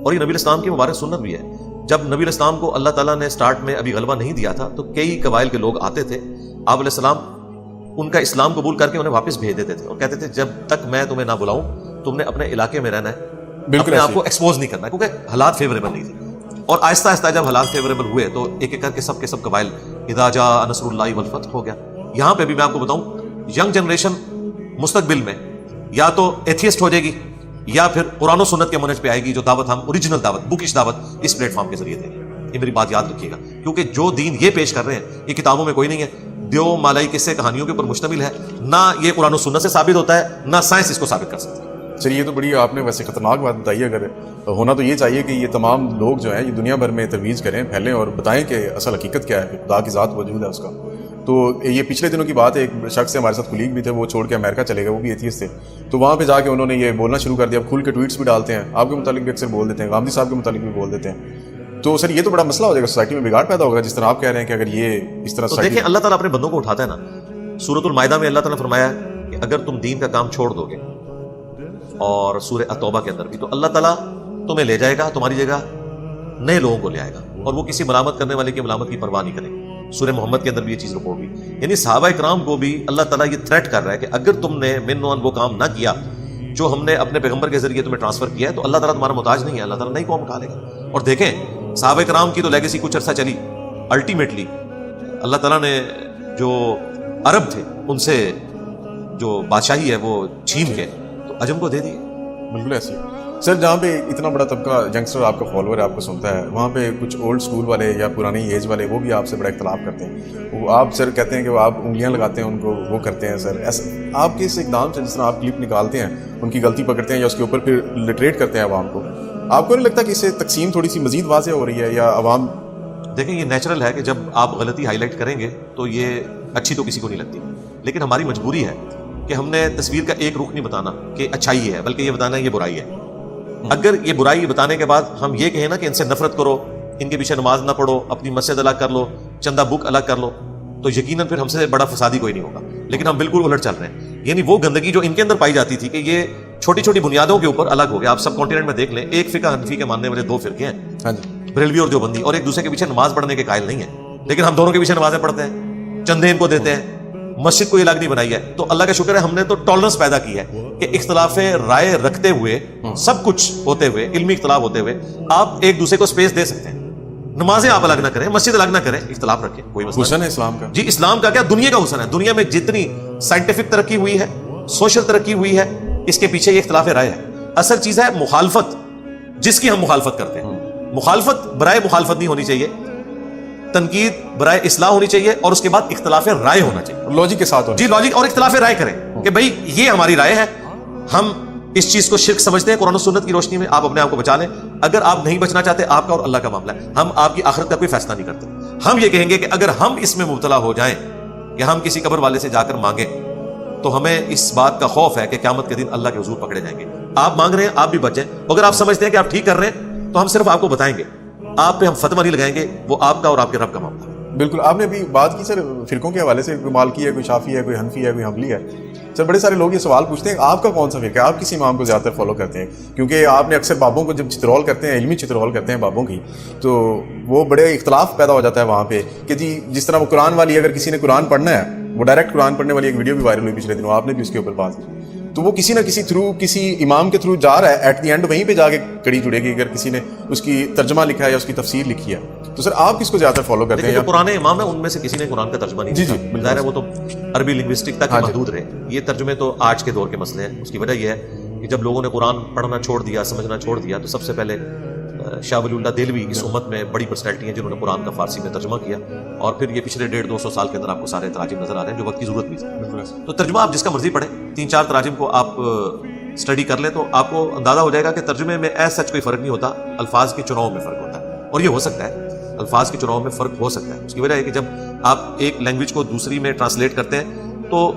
اور یہ نبی اسلام کی مبارک سنت بھی ہے. جب نبی اسلام کو اللہ تعالیٰ نے سٹارٹ میں ابھی غلبہ نہیں دیا تھا تو کئی قبائل کے لوگ آتے تھے, آپ علیہ السلام ان کا اسلام قبول کر کے انہیں واپس بھیج دیتے تھے اور کہتے تھے جب تک میں تمہیں نہ بلاؤں تم نے اپنے علاقے میں رہنا ہے, بالکل آپ کو ایکسپوز نہیں کرنا, کیونکہ حالات فیوریبل نہیں تھے. اور آہستہ آہستہ جب حالات فیوریبل ہوئے تو ایک ایک کر کے سب قبائل اذا جاء نصر اللہ والفتح ہو گیا. یہاں پہ بھی میں آپ کو بتاؤں ینگ جنریشن مستقبل میں یا تو ایتھیسٹ ہو جائے گی یا پھر قرآن و سنت کے منہج پہ آئے گی, جو دعوت ہم اوریجنل دعوت بکش دعوت اس پلیٹ فارم کے ذریعے دیں گے. یہ میری بات یاد رکھیے گا, کیونکہ جو دین یہ پیش کر رہے ہیں یہ کتابوں میں کوئی نہیں ہے, دیو مالائی قصے کہانیوں کے اوپر مشتمل ہے, نہ یہ قرآن و سنت سے ثابت ہوتا ہے نہ سائنس اس کو ثابت کر سکتی ہے. چلیے یہ تو بڑی آپ نے ویسے خطرناک بات بتائی. اگر ہونا تو یہ چاہیے کہ یہ تمام لوگ جو ہیں یہ دنیا بھر میں ترویج کریں, پھیلیں اور بتائیں کہ اصل حقیقت کیا ہے, خدا کی ذات وجود ہے اس کا. تو یہ پچھلے دنوں کی بات ہے, ایک شخص سے ہمارے ساتھ کلیگ بھی تھے, وہ چھوڑ کے امریکہ چلے گئے, وہ بھی ایتھیسٹ تھے. تو وہاں پہ جا کے انہوں نے یہ بولنا شروع کر دیا, اب کھل کے ٹویٹس بھی ڈالتے ہیں, آپ کے متعلق بھی اکثر بول دیتے ہیں, غامدی صاحب کے متعلق بھی بول دیتے ہیں. تو سر یہ تو بڑا مسئلہ ہو جائے گا, سوسائٹی میں بگاڑ پیدا ہوگا جس طرح آپ کہہ رہے ہیں کہ اگر یہ اس طرح. دیکھیں اللہ تعالیٰ اپنے بندوں کو اٹھاتا ہے نا. سورۃ المائدہ میں اللہ تعالیٰ نے فرمایا کہ اگر تم دین کا کام چھوڑ دو گے, اور سورہ التوبہ کے اندر بھی, تو اللہ تعالیٰ تمہیں لے جائے گا, تمہاری جگہ نئے لوگوں کو لے آئے گا, اور وہ کسی ملامت کرنے والے کی ملامت کی پرواہ نہیں کرے گا. سورہ محمد کے اندر بھی یہ چیز رپورٹ ہوئی. یعنی صحابہ اکرام کو بھی اللہ تعالیٰ یہ تھریٹ کر رہا ہے کہ اگر تم نے من وہ کام نہ کیا جو ہم نے اپنے پیغمبر کے ذریعے تمہیں ٹرانسفر کیا ہے, تو اللہ تعالیٰ تمہارا محتاج نہیں ہے, اللہ تعالیٰ نئی قوم اٹھا لے گا. اور دیکھیں صحابہ اکرام کی تو لیگیسی کچھ عرصہ چلی, الٹیمیٹلی اللہ تعالیٰ نے جو عرب تھے ان سے جو بادشاہی ہے وہ چھین کے تو عجم کو دے دی. بالکل ایسے سر, جہاں پہ اتنا بڑا طبقہ ینگسٹر آپ کا فالوور ہے, آپ کو سنتا ہے, وہاں پہ کچھ اولڈ اسکول والے یا پرانی ایج والے وہ بھی آپ سے بڑا اختلاف کرتے ہیں. وہ آپ سر کہتے ہیں کہ وہ آپ انگلیاں لگاتے ہیں ان کو, وہ کرتے ہیں. سر ایسا آپ کے اس اقدام سے جس طرح آپ کلپ نکالتے ہیں, ان کی غلطی پکڑتے ہیں یا اس کے اوپر پھر لٹریٹ کرتے ہیں عوام کو, آپ کو نہیں لگتا کہ اس سے تقسیم تھوڑی سی مزید واضح ہو رہی ہے یا عوام؟ دیکھیں یہ نیچرل ہے کہ جب آپ غلطی ہائی لائٹ کریں گے تو یہ اچھی تو کسی کو نہیں لگتی, لیکن ہماری مجبوری ہے کہ ہم نے تصویر کا ایک رخ نہیں بتانا کہ اچھائی ہے, بلکہ یہ بتانا ہے یہ برائی ہے. اگر یہ برائی بتانے کے بعد ہم یہ کہیں نا کہ ان سے نفرت کرو, ان کے پیچھے نماز نہ پڑھو, اپنی مسجد الگ کر لو, چندہ بک الگ کر لو, تو یقیناً پھر ہم سے بڑا فسادی کوئی نہیں ہوگا. لیکن ہم بالکل الٹ چل رہے ہیں. یعنی وہ گندگی جو ان کے اندر پائی جاتی تھی کہ یہ چھوٹی چھوٹی بنیادوں کے اوپر الگ ہو گیا. آپ سب کانٹیننٹ میں دیکھ لیں, ایک فقہ حنفی کے ماننے والے دو فرقے ہیں, بریلوی اور دیوبندی, اور ایک دوسرے کے پیچھے نماز پڑھنے کے قائل نہیں ہیں, لیکن ہم دونوں کے پیچھے نمازیں پڑھتے ہیں, چندے ان کو دیتے ہیں, مسجد کو الگ نہیں بنائی ہے. تو اللہ کا شکر ہے ہم نے تو ٹالرنس پیدا کی ہے کہ اختلاف رائے رکھتے ہوئے, سب کچھ ہوتے ہوئے, علمی اختلاف ہوتے ہوئے, آپ ایک دوسرے کو سپیس دے سکتے ہیں. نمازیں آپ الگ نہ کریں, مسجد الگ نہ کریں, اختلاف رکھیں, کوئی مسئلہ حسن ہے اسلام کا. جی اسلام کا کیا, دنیا کا حسن ہے. دنیا میں جتنی سائنٹیفک ترقی ہوئی ہے, سوشل ترقی ہوئی ہے, اس کے پیچھے یہ اختلاف رائے ہے. اصل چیز ہے مخالفت, جس کی ہم مخالفت کرتے ہیں. مخالفت برائے مخالفت نہیں ہونی چاہیے, تنقید برائے اصلاح ہونی چاہیے, اور اس کے بعد اختلاف رائے ہونا چاہیے, لاجک کے ساتھ. جی لاجک اور اختلاف رائے کریں کہ بھائی یہ ہماری رائے ہے, ہم اس چیز کو شرک سمجھتے ہیں, قرآن و سنت کی روشنی میں آپ اپنے آپ کو بچا لیں. اگر آپ نہیں بچنا چاہتے, آپ کا اور اللہ کا معاملہ ہے, ہم آپ کی آخرت کا کوئی فیصلہ نہیں کرتے. ہم یہ کہیں گے کہ اگر ہم اس میں مبتلا ہو جائیں یا ہم کسی قبر والے سے جا کر مانگیں تو ہمیں اس بات کا خوف ہے کہ قیامت کے دن اللہ کے حضور پکڑے جائیں گے. آپ مانگ رہے ہیں, آپ بھی بچ جائیں. اگر آپ سمجھتے ہیں کہ آپ ٹھیک کر رہے ہیں تو ہم صرف آپ کو بتائیں گے, آپ پہ ہم فتویٰ نہیں لگائیں گے, وہ آپ کا اور آپ کے رب کا معاملہ ہے. بالکل. آپ نے ابھی بات کی سر فرقوں کے حوالے سے, کوئی مالکی ہے, کوئی شافعی ہے, کوئی حنفی ہے, کوئی حنبلی ہے. سر بڑے سارے لوگ یہ سوال پوچھتے ہیں آپ کا کون سا فرقہ ہے, آپ کس امام کو زیادہ تر فالو کرتے ہیں؟ کیونکہ آپ نے اکثر بابوں کو جب چترول کرتے ہیں, علمی چترول کرتے ہیں بابوں کی, تو وہ بڑے اختلاف پیدا ہو جاتا ہے وہاں پہ کہ جی جس طرح وہ قرآن والی, اگر کسی نے قرآن پڑھنا ہے, وہ ڈائریکٹ قرآن پڑھنے والی ایک ویڈیو بھی وائرل ہوئی پچھلے دنوں, آپ نے بھی اس کے اوپر بات کی, تو وہ کسی نہ کسی تھرو, کسی امام کے تھرو جا رہا ہے, ایٹ دی اینڈ وہیں پہ جا کے کڑی جڑے گی اگر کسی نے اس کی ترجمہ لکھا ہے یا اس کی تفسیر لکھی ہے. تو سر آپ کس کو زیادہ فالو کرتے ہیں؟ جو پرانے امام ہیں ان میں سے کسی نے قرآن کا ترجمہ نہیں جی ظاہر ہے وہ تو عربی لنگوسٹک تک محدود رہے. یہ ترجمے تو آج کے دور کے مسئلے ہیں. اس کی وجہ یہ ہے کہ جب لوگوں نے قرآن پڑھنا چھوڑ دیا, سمجھنا چھوڑ دیا, تو سب سے پہلے شاہ ولی اللہ دہلوی اس امت میں بڑی پرسنالٹی ہیں جنہوں نے قرآن کا فارسی میں ترجمہ کیا, اور پھر یہ پچھلے 150-200 سال کے اندر آپ کو سارے تراجم نظر آ رہے ہیں جو وقت کی ضرورت بھی تھی. تو ترجمہ آپ جس کا مرضی پڑھیں, 3-4 تراجم کو آپ اسٹڈی کر لیں تو آپ کو اندازہ ہو جائے گا کہ ترجمے میں ایز سچ کوئی فرق نہیں ہوتا, الفاظ کے چناؤ میں فرق ہوتا ہے. اور یہ ہو سکتا ہے, الفاظ کے چناؤ میں فرق ہو سکتا ہے. اس کی وجہ ہے کہ جب آپ ایک لینگویج کو دوسری میں ٹرانسلیٹ کرتے ہیں تو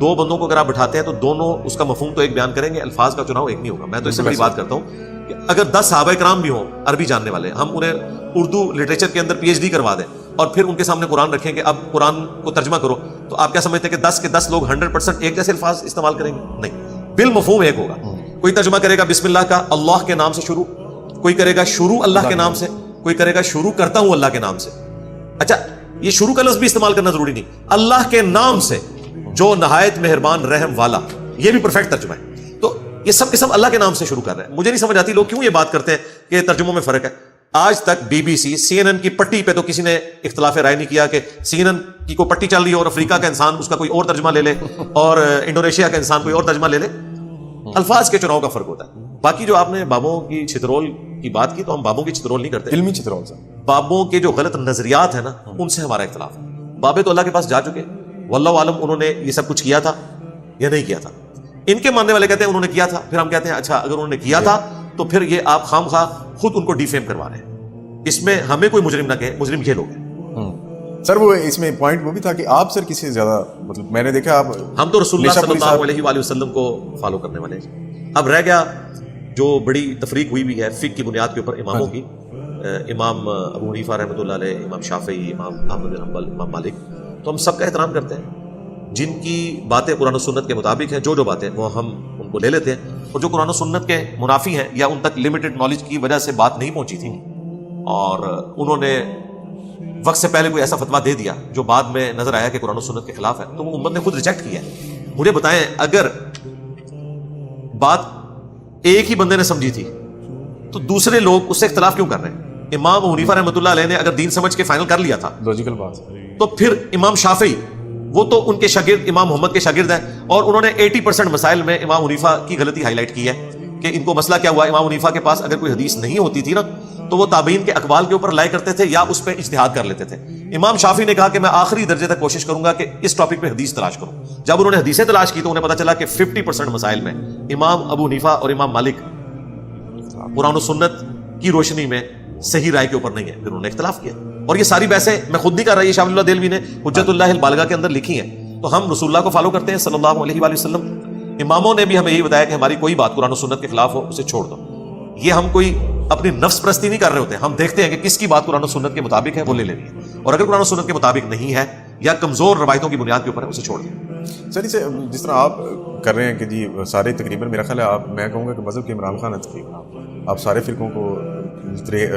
دو بندوں کو اگر آپ بٹھاتے ہیں تو دونوں اس کا مفہوم تو ایک بیان کریں گے, الفاظ کا چناؤ ایک نہیں ہوگا. میں تو اس سے بڑی بات کرتا ہوں کہ اگر 10 صحابہ کرام بھی ہوں عربی جاننے والے, ہم انہیں اردو لٹریچر کے اندر PhD کروا دیں اور پھر ان کے سامنے قرآن رکھیں کہ اب قرآن کو ترجمہ کرو, تو آپ کیا سمجھتے ہیں کہ 10 کے 10 لوگ 100% ایک جیسے الفاظ استعمال کریں گے؟ نہیں, بالمفہوم ایک ہوگا. کوئی ترجمہ کرے گا بسم اللہ کا اللہ کے نام سے شروع, کوئی کرے گا شروع اللہ کے نام سے, کوئی کرے گا شروع کرتا ہوں اللہ کے نام سے. اچھا یہ شروع کا لفظ بھی استعمال کرنا ضروری نہیں, اللہ کے نام سے جو نہایت مہربان رحم والا, یہ بھی پرفیکٹ ترجمہ ہے. تو یہ سب کے سب اللہ کے نام سے شروع کر رہے ہیں. مجھے نہیں سمجھ آتی لوگ کیوں یہ بات کرتے ہیں کہ ترجموں میں فرق ہے. آج تک BBC CNN کی پٹی پہ تو کسی نے اختلاف رائے نہیں کیا کہ CNN کی کوئی پٹی چل رہی ہے اور افریقہ کا انسان اس کا کوئی اور ترجمہ لے لے اور انڈونیشیا کا انسان کوئی اور ترجمہ لے لے. الفاظ کے چناؤ کا فرق ہوتا ہے. باقی جو آپ نے بابوں کی چھترول کی بات کی, تو ہم بابوں کی چھترول نہیں کرتے, علمی چھترول سے. بابوں کے جو غلط نظریات ہیں نا ان سے ہمارا اختلاف ہے. بابے تو اللہ کے پاس جا چکے, واللہ عالم انہوں نے یہ سب کچھ کیا تھا یا نہیں کیا تھا. ان کے ماننے والے کہتے ہیں انہوں نے کیا تھا, پھر ہم کہتے ہیں اچھا اگر انہوں نے کیا تھا تو پھر یہ آپ خام خواہ خود ان کو ڈیفیم کروا رہے ہیں. اس میں ہمیں کوئی مجرم نہ کہے, مجرم یہ لوگ ہیں. سر وہ اس میں پوائنٹ وہ بھی تھا کہ آپ سر کسی سے زیادہ, مطلب میں نے دیکھا آپ, ہم تو رسول اللہ صلی اللہ علیہ وآلہ وسلم کو فالو کرنے والے ہیں. اب رہ گیا جو بڑی تفریق ہوئی بھی ہے فقہ کی بنیاد کے اوپر اماموں کی, امام ابو حنیفہ رحمۃ اللہ علیہ, امام شافعی, امام احمد بن حنبل, امام مالک, تو ہم سب کا احترام کرتے ہیں. جن کی باتیں قرآن و سنت کے مطابق ہیں, جو باتیں وہ ہم ان کو لے لیتے ہیں, اور جو قرآن و سنت کے منافی ہیں یا ان تک لمیٹڈ نالج کی وجہ سے بات نہیں پہنچی تھی اور انہوں نے وقت سے پہلے کوئی ایسا فتویٰ دے دیا جو بعد میں نظر آیا کہ قرآن و سنت کے خلاف ہے, تو وہ امت نے خود ریجیکٹ کیا ہے. مجھے بتائیں اگر بات ایک ہی بندے نے سمجھی تھی تو دوسرے لوگ اس سے اختلاف کیوں کر رہے ہیں؟ امام حنیفہ رحمۃ اللہ علیہ نے اگر دین سمجھ کے فائنل کر لیا تھا, لاجیکل بات, تو پھر امام شافعی وہ تو ان کے شاگرد امام محمد کے شاگرد ہیں, اور انہوں نے 80% مسائل میں امام حنیفہ کی غلطی ہائی لائٹ کی ہے کہ ان کو مسئلہ کیا ہوا. امام حنیفہ کے پاس اگر کوئی حدیث نہیں ہوتی تھی نا تو وہ تابعین کے اقوال کے اوپر لائے کرتے تھے یا اس پہ اجتہاد کر لیتے تھے. امام شافعی نے کہا کہ میں آخری درجے تک کوشش کروں گا کہ اس ٹاپک پہ حدیث تلاش کروں. جب انہوں نے حدیثیں تلاش کی تو انہیں پتا چلا کہ 50% مسائل میں امام ابو حنیفہ اور امام مالک قرآن و سنت کی روشنی میں صحیح رائے کے اوپر نہیں ہے. پھر انہوں نے اختلاف کیا, اور یہ ساری بحثیں میں خود نہیں کر رہا, یہ شاہ ولی اللہ دہلوی نے حجت اللہ البالغہ کے اندر لکھی ہیں. تو ہم رسول اللہ کو فالو کرتے ہیں صلی اللہ علیہ وآلہ وسلم. اماموں نے بھی ہمیں یہی بتایا کہ ہماری کوئی بات قرآن و سنت کے خلاف ہو اسے چھوڑ دو. یہ ہم کوئی اپنی نفس پرستی نہیں کر رہے ہوتے, ہم دیکھتے ہیں کہ کس کی بات قرآن و سنت کے مطابق ہے وہ لے لینی ہے, اور اگر قرآن و سنت کے مطابق نہیں ہے یا کمزور روایتوں کی بنیاد کے اوپر ہے اسے چھوڑ دیں. سر اسے جس طرح آپ کر رہے ہیں کہ جی سارے تقریباً میرا خیال ہے آپ, میں کہوں گا کہ مذہب کے عمران خان ہے تقریباً, آپ سارے فرقوں کو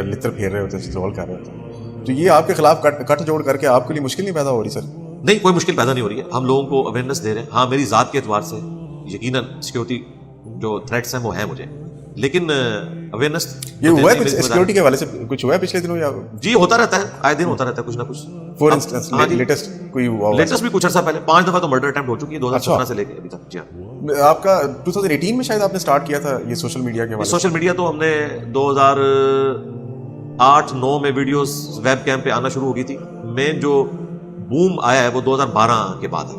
لطر پھیر رہے ہوتے ہیں, رول کر رہے ہوتے ہیں, تو یہ آپ کے خلاف کٹ جوڑ کر کے آپ کے لیے مشکل نہیں پیدا ہو رہی سر؟ نہیں, کوئی مشکل پیدا نہیں ہو رہی ہے, ہم لوگوں کو اویئرنیس دے رہے ہیں. ہاں میری ذات کے اعتبار سے یقیناً سیکیورٹی جو تھریٹس ہیں وہ ہیں مجھے, لیکن اویئرنیس یہ ہوا ہے کچھ سیکیورٹی کے حوالے سے کچھ ہوا ہے پچھلے دنوں یا؟ جی ہوتا رہتا ہے, آئے دن ہوتا رہتا ہے کچھ نہ کچھ. فور انسٹنس لیٹسٹ کوئی ہوا ہوا؟ لیٹسٹ بھی کچھ عرصہ پہلے 5 دفعہ تو مرڈر اٹیمپٹ ہو چکی ہے 2017 سے لے کے ابھی تک. جی ہاں, آپ کا 2018 میں شاید آپ نے سٹارٹ کیا تھا یہ سوشل میڈیا کے حوالے سے؟ سوشل میڈیا تو ہم نے 2008-9 میں ویڈیوز ویب کیم پہ آنا شروع ہو گئی تھی. مین جو بوم آیا ہے وہ 2012 کے بعد ہے.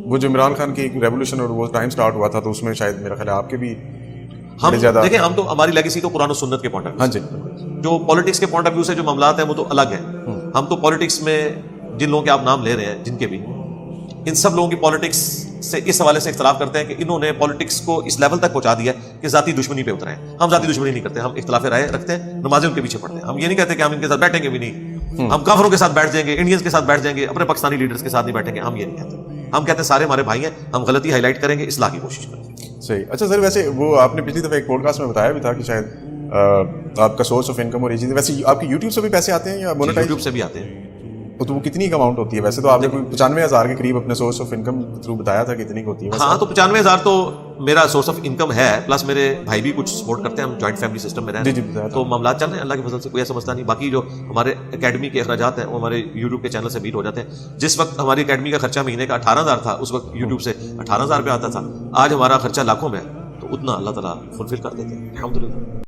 وہ جو عمران خان کی ریولیوشن اور وہ ٹائم سٹارٹ ہوا تھا تو اس میں شاید میرا خیال ہے آپ کے بھی ہم دیکھیں, ہم تو ہماری لیگیسی تو قرآن و سنت کے پوائنٹ آف ویو, ہاں جی, جو پالیٹکس کے پوائنٹ آف ویو سے جو معاملات ہیں وہ تو الگ ہیں. ہم تو پالیٹکس میں جن لوگوں کے آپ نام لے رہے ہیں جن کے بھی, ان سب لوگوں کی پالیٹکس سے اس حوالے سے اختلاف کرتے ہیں کہ انہوں نے پالیٹکس کو اس لیول تک پہنچا دیا کہ ذاتی دشمنی پہ اترے ہیں. ہم ذاتی دشمنی نہیں کرتے, ہم اختلاف رائے رکھتے ہیں, نمازیں ان کے پیچھے پڑھتے ہیں. ہم یہ نہیں کہتے کہ ہم ان کے ساتھ بیٹھیں گے بھی نہیں, ہم کافروں کے ساتھ بیٹھ جائیں گے, انڈینس کے ساتھ بیٹھ جائیں گے, اپنے پاکستانی لیڈرز کے ساتھ نہیں بیٹھیں گے, ہم یہ نہیں کہتے. ہم کہتے ہیں سارے ہمارے بھائی ہیں, ہم غلطی ہائی لائٹ کریں گے, اصلاح کی کوشش کریں گے. صحیح. اچھا سر, ویسے وہ آپ نے پچھلی دفعہ ایک پوڈ کاسٹ میں بتایا بھی تھا کہ شاید آپ کا سورس آف انکم اور یہ چیزیں, ویسے آپ کی یوٹیوب سے بھی پیسے آتے ہیں یا مونیٹائز؟ یوٹیوب سے بھی آتے ہیں. تو وہ کتنی کا اماؤنٹ ہوتی ہے ویسے؟ تو آپ نے کوئی 95,000 کے قریب اپنے سورس آف انکم تھرو بتایا تھا کتنی ہوتی ہے؟ ہاں, تو 95,000 تو میرا سورس آف انکم ہے, پلس میرے بھائی بھی کچھ سپورٹ کرتے ہیں, ہم جوائنٹ فیملی سسٹم میں رہتے ہیں, تو معاملات چل رہے ہیں اللہ کی فضل سے, کوئی ایسا مسئلہ نہیں. باقی جو ہمارے اکیڈمی کے اخراجات ہیں وہ ہمارے یوٹیوب کے چینل سے میٹ ہو جاتے ہیں. جس وقت ہماری اکیڈمی کا خرچہ مہینے کا 18,000 تھا, اس وقت یوٹیوب سے 18,000 روپے آتا تھا. آج ہمارا خرچہ لاکھوں میں ہے, تو اتنا اللہ تعالیٰ فلفل کر دیتے ہیں الحمدللہ.